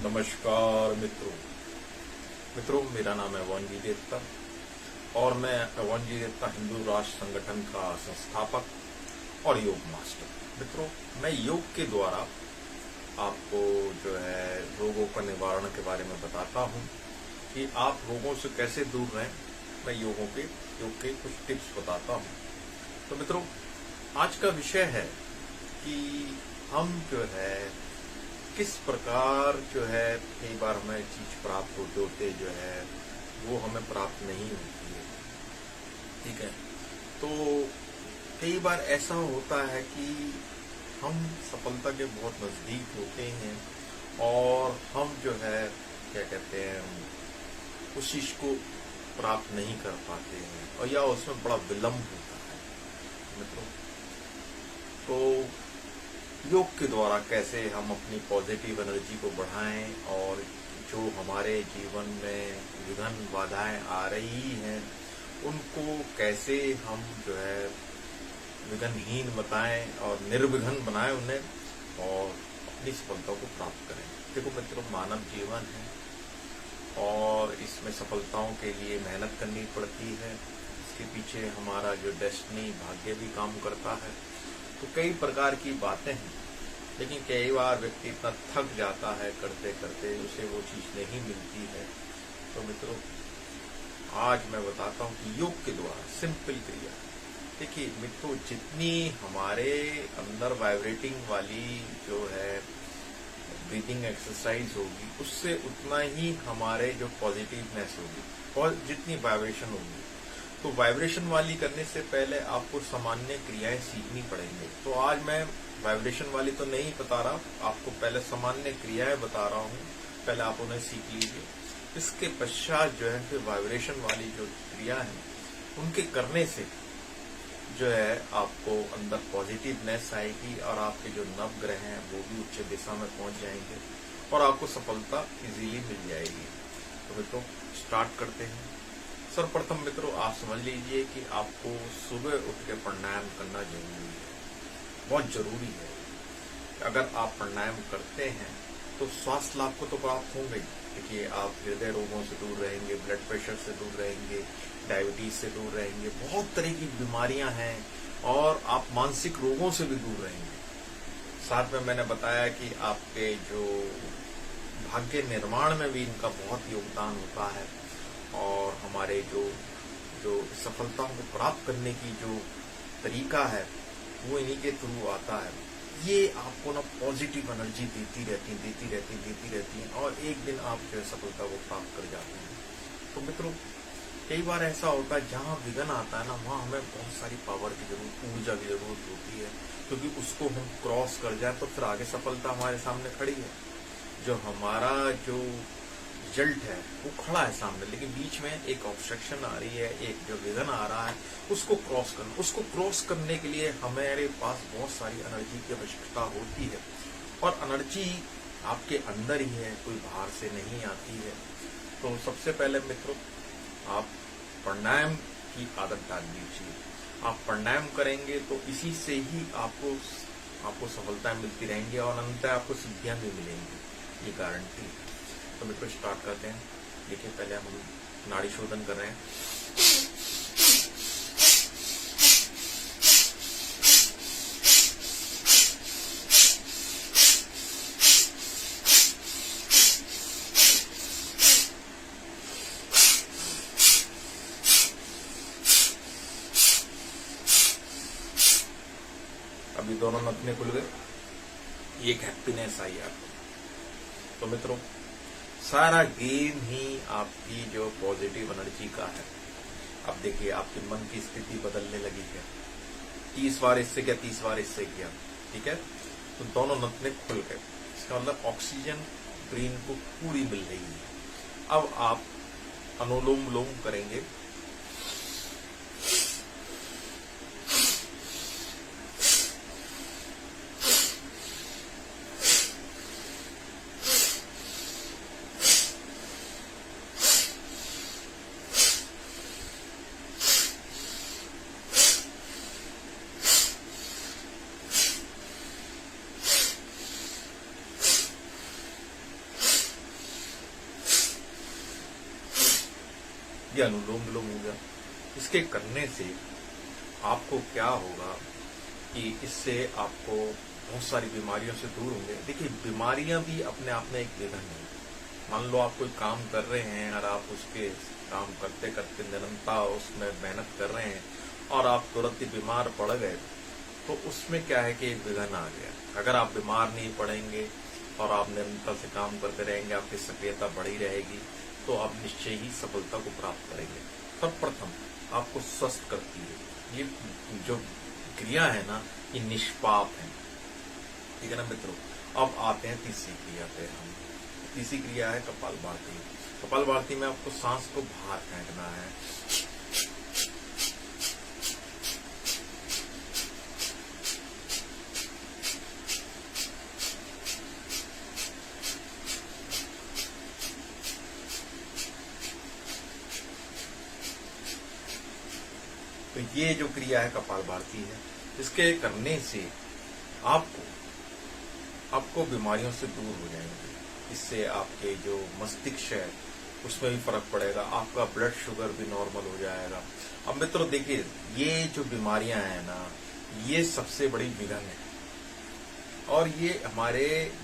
नमस्कार मित्रों, मेरा नाम है अवनजी देवता और मैं अवनजी देवता हिंदू राष्ट्र संगठन का संस्थापक और योग मास्टर। मित्रों, मैं योग के द्वारा आपको जो है रोगों का निवारण के बारे में बताता हूँ कि आप रोगों से कैसे दूर रहें। मैं योग के कुछ टिप्स बताता हूँ। तो मित्रों, आज का विषय है कि हम जो है किस प्रकार जो है कई बार हमें चीज प्राप्त होते जो है वो हमें प्राप्त नहीं होती है। ठीक है, तो कई बार ऐसा होता है कि हम सफलता के बहुत नजदीक होते हैं और हम जो है क्या कहते हैं उस चीज को प्राप्त नहीं कर पाते हैं और या उसमें बड़ा विलंब होता है। मित्रों, तो योग के द्वारा कैसे हम अपनी पॉजिटिव एनर्जी को बढ़ाएं और जो हमारे जीवन में विघ्न बाधाएं आ रही हैं उनको कैसे हम जो है विघ्नहीन बताएं और निर्विघ्न बनाएं उन्हें और अपनी सफलता को प्राप्त करें। देखो मित्रों, मानव जीवन है और इसमें सफलताओं के लिए मेहनत करनी पड़ती है। इसके पीछे हमारा जो डेस्टिनी भाग्य भी काम करता है। तो कई प्रकार की बातें हैं, लेकिन कई बार व्यक्ति इतना थक जाता है करते करते उसे वो चीज नहीं मिलती है। तो मित्रों, आज मैं बताता हूँ कि योग के द्वारा सिंपल क्रिया। देखिए मित्रों, जितनी हमारे अंदर वाइब्रेटिंग वाली जो है ब्रीदिंग एक्सरसाइज होगी उससे उतना ही हमारे जो पॉजिटिवनेस होगी और जितनी वाइब्रेशन होगी। तो वाइब्रेशन वाली करने से पहले आपको सामान्य क्रियाएं सीखनी पड़ेंगी। तो आज मैं वाइब्रेशन वाली तो नहीं बता रहा, आपको पहले सामान्य क्रियाएं बता रहा हूँ। पहले आप उन्हें सीख लीजिए। इसके पश्चात जो है फिर वाइब्रेशन वाली जो क्रिया है उनके करने से जो है आपको अंदर पॉजिटिवनेस आएगी और आपके जो नवग्रह हैं वो भी उच्च दिशा में पहुंच जाएंगे और आपको सफलता इजीली मिल जाएगी। तो मित्रों, स्टार्ट करते हैं। सर्वप्रथम मित्रों, आप समझ लीजिए कि आपको सुबह उठ के प्राणायाम करना जरूरी है, बहुत जरूरी है। अगर आप प्राणायाम करते हैं तो स्वास्थ्य लाभ को तो प्राप्त होंगे। देखिए, आप हृदय रोगों से दूर रहेंगे, ब्लड प्रेशर से दूर रहेंगे, डायबिटीज से दूर रहेंगे, बहुत तरह की बीमारियां हैं और आप मानसिक रोगों से भी दूर रहेंगे। साथ में मैंने बताया कि आपके जो भाग्य निर्माण में भी इनका बहुत योगदान होता है और हमारे जो सफलताओं को प्राप्त करने की जो तरीका है वो इन्हीं के थ्रू आता है। ये आपको ना पॉजिटिव एनर्जी देती रहती है और एक दिन आप जो है सफलता को प्राप्त कर जाते हैं। तो मित्रों, कई बार ऐसा होता है जहाँ विघ्न आता है ना वहाँ हमें बहुत सारी पावर की जरूरत, ऊर्जा की जरूरत होती है, क्योंकि उसको हम क्रॉस कर जाए तो फिर आगे सफलता हमारे सामने खड़ी है। जो हमारा जो रिजल्ट है वो खड़ा है सामने, लेकिन बीच में एक ऑब्स्ट्रक्शन आ रही है, एक जो विघ्न आ रहा है उसको क्रॉस करना। उसको क्रॉस करने के लिए हमारे पास बहुत सारी एनर्जी की आवश्यकता होती है और एनर्जी आपके अंदर ही है, कोई बाहर से नहीं आती है। तो सबसे पहले मित्रों, आप प्राणायाम की आदत डाल लीजिए। आप प्राणायाम करेंगे तो इसी से ही आपको सफलता मिलती रहेंगी और अंततः आपको सिद्धियां भी मिलेंगी, ये गारंटी। तो मित्रों, स्टार्ट करते हैं। देखिए, पहले हम नाड़ी शोधन कर रहे हैं। अभी दोनों नथने खुल गए, एक हैप्पीनेस आई आपको। तो मित्रों, सारा गेम ही आपकी जो पॉजिटिव एनर्जी का है। अब देखिए, आपके मन की स्थिति बदलने लगी है। 30 बार इससे किया, 30 बार इससे किया, ठीक है, तो दोनों नथने खुल गए। इसका मतलब ऑक्सीजन ब्रेन को पूरी मिल रही है। अब आप अनुलोम विलोम करेंगे। ये अनुलोम विलोम हो गया। इसके करने से आपको क्या होगा कि इससे आपको बहुत सारी बीमारियों से दूर होंगे। देखिए, बीमारियां भी अपने आप में एक विघन है। मान लो आप कोई काम कर रहे हैं और आप उसके काम करते करते निरंतर उसमें मेहनत कर रहे हैं और आप तुरंत ही बीमार पड़ गए, तो उसमें क्या है कि एक विघन आ गया। अगर आप बीमार नहीं पड़ेंगे और आप निरंतर से काम करते रहेंगे, आपकी सक्रियता बढ़ी रहेगी, तो आप निश्चय ही सफलता को प्राप्त करेंगे। सर्वप्रथम आपको स्वस्थ करती है ये जो क्रिया है ना, ये निष्पाप है, ठीक है ना मित्रों। अब आते हैं तीसरी क्रिया पे। हम तीसरी क्रिया है कपालभाति। कपालभाति में आपको सांस को बाहर फेंकना है। तो ये जो क्रिया है कपालभाति है, इसके करने से आपको बीमारियों से दूर हो जाएंगे। इससे आपके जो मस्तिष्क है उसमें भी फर्क पड़ेगा, आपका ब्लड शुगर भी नॉर्मल हो जाएगा। अब मित्रों देखिए, ये जो बीमारियां हैं ना, ये सबसे बड़ी विघन है और ये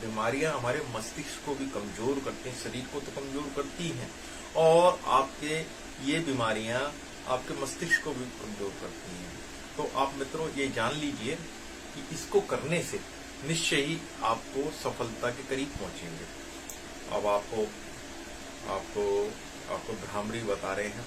बीमारियां हमारे मस्तिष्क को भी कमजोर करती हैं। शरीर को तो कमजोर करती हैं और ये बीमारियां आपके मस्तिष्क को भी कमजोर करती हैं। तो आप मित्रों ये जान लीजिए कि इसको करने से निश्चय ही आपको सफलता के करीब पहुंचेंगे। अब आपको भ्रामरी बता रहे हैं।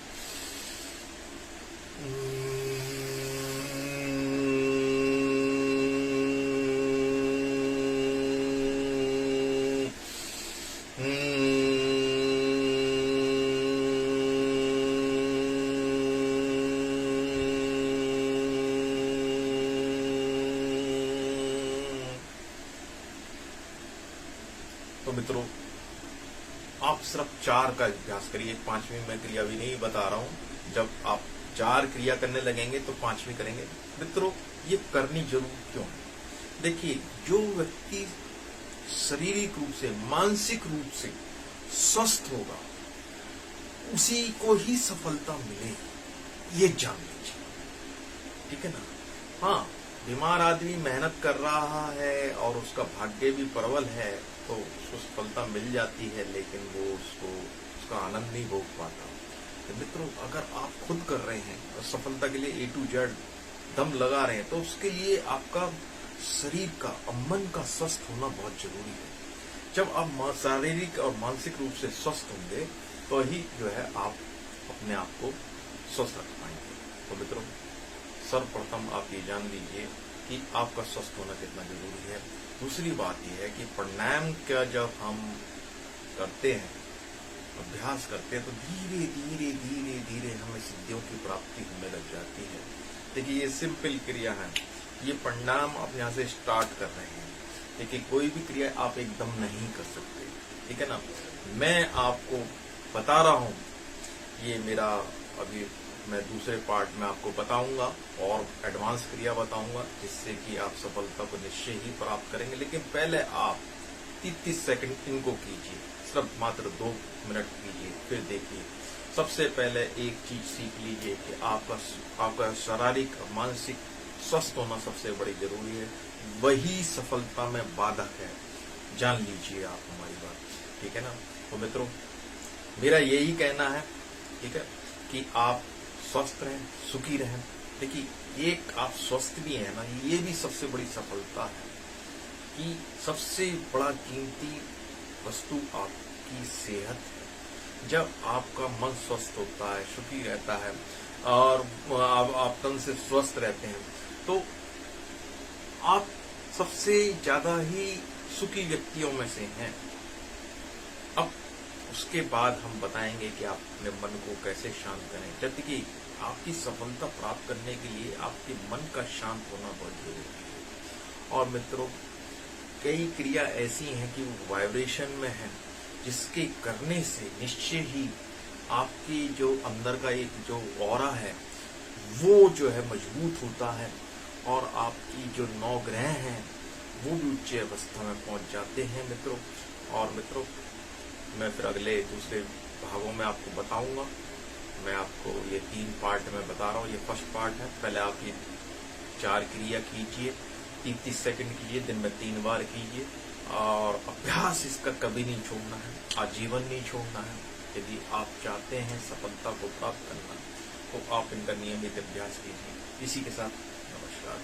तो मित्रों, आप सिर्फ 4 का अभ्यास करिए। 5वीं मैं क्रिया भी नहीं बता रहा हूं। जब आप 4 क्रिया करने लगेंगे तो 5वीं करेंगे। मित्रों, ये करनी जरूर क्यों है? देखिए, जो व्यक्ति शारीरिक रूप से, मानसिक रूप से स्वस्थ होगा, उसी को ही सफलता मिलेगी, ये जान लीजिए, ठीक है ना। हाँ, बीमार आदमी मेहनत कर रहा है और उसका भाग्य भी प्रबल है, तो उसको सफलता मिल जाती है, लेकिन वो उसका आनंद नहीं भोग पाता। तो मित्रों, अगर आप खुद कर रहे हैं और सफलता के लिए A to Z दम लगा रहे हैं, तो उसके लिए आपका शरीर का और मन का स्वस्थ होना बहुत जरूरी है। जब आप शारीरिक और मानसिक रूप से स्वस्थ होंगे, तो ही जो है आप अपने आप को स्वस्थ रख पाएंगे। तो मित्रों, सर्वप्रथम आप ये जान लीजिए कि आपका स्वस्थ होना कितना जरूरी है। दूसरी बात यह है कि प्राणायाम का जब हम करते हैं, अभ्यास करते हैं, तो धीरे धीरे धीरे धीरे हमें सिद्धियों की प्राप्ति होने लग जाती है। देखिए, ये सिंपल क्रिया है। ये प्राणायाम आप यहाँ से स्टार्ट कर रहे हैं। देखिए, कोई भी क्रिया आप एकदम नहीं कर सकते, ठीक है ना। मैं आपको बता रहा हूँ, ये मेरा अभी मैं दूसरे पार्ट में आपको बताऊंगा और एडवांस क्रिया बताऊंगा, जिससे कि आप सफलता को निश्चय ही प्राप्त करेंगे। लेकिन पहले आप 30 सेकंड इनको कीजिए, सिर्फ मात्र 2 मिनट कीजिए, फिर देखिए। सबसे पहले एक चीज सीख लीजिए कि आपका शारीरिक और मानसिक स्वस्थ होना सबसे बड़ी जरूरी है, वही सफलता में बाधक है। जान लीजिए आप हमारी बात, ठीक है ना। तो मित्रों, मेरा यही कहना है, ठीक है, कि आप स्वस्थ रहें, सुखी रहें। देखिए, एक आप स्वस्थ भी है ना, ये भी सबसे बड़ी सफलता है कि सबसे बड़ा कीमती वस्तु आपकी सेहत है। जब आपका मन स्वस्थ होता है, सुखी रहता है और आप तन से स्वस्थ रहते हैं, तो आप सबसे ज्यादा ही सुखी व्यक्तियों में से हैं। अब उसके बाद हम बताएंगे कि आप अपने मन को कैसे शांत करें। जबकि कि आपकी सफलता प्राप्त करने के लिए आपके मन का शांत होना बहुत जरूरी है। और मित्रों, कई क्रिया ऐसी हैं कि वो वाइब्रेशन में है, जिसके करने से निश्चय ही आपकी जो अंदर का एक जो ऑरा है, वो जो है मजबूत होता है और आपकी जो 9 ग्रह हैं वो भी उच्च अवस्था में पहुंच जाते हैं मित्रों। और मित्रों, मैं फिर अगले दूसरे भागों में आपको बताऊंगा मैं आपको ये 3 पार्ट में बता रहा हूँ। ये फर्स्ट पार्ट है। पहले आप ये 4 क्रिया कीजिए, 30-30 सेकंड कीजिए, दिन में 3 बार कीजिए और अभ्यास इसका कभी नहीं छोड़ना है, आजीवन नहीं छोड़ना है। यदि आप चाहते हैं सफलता को प्राप्त करना तो आप इनका नियमित अभ्यास कीजिए। इसी के साथ नमस्कार।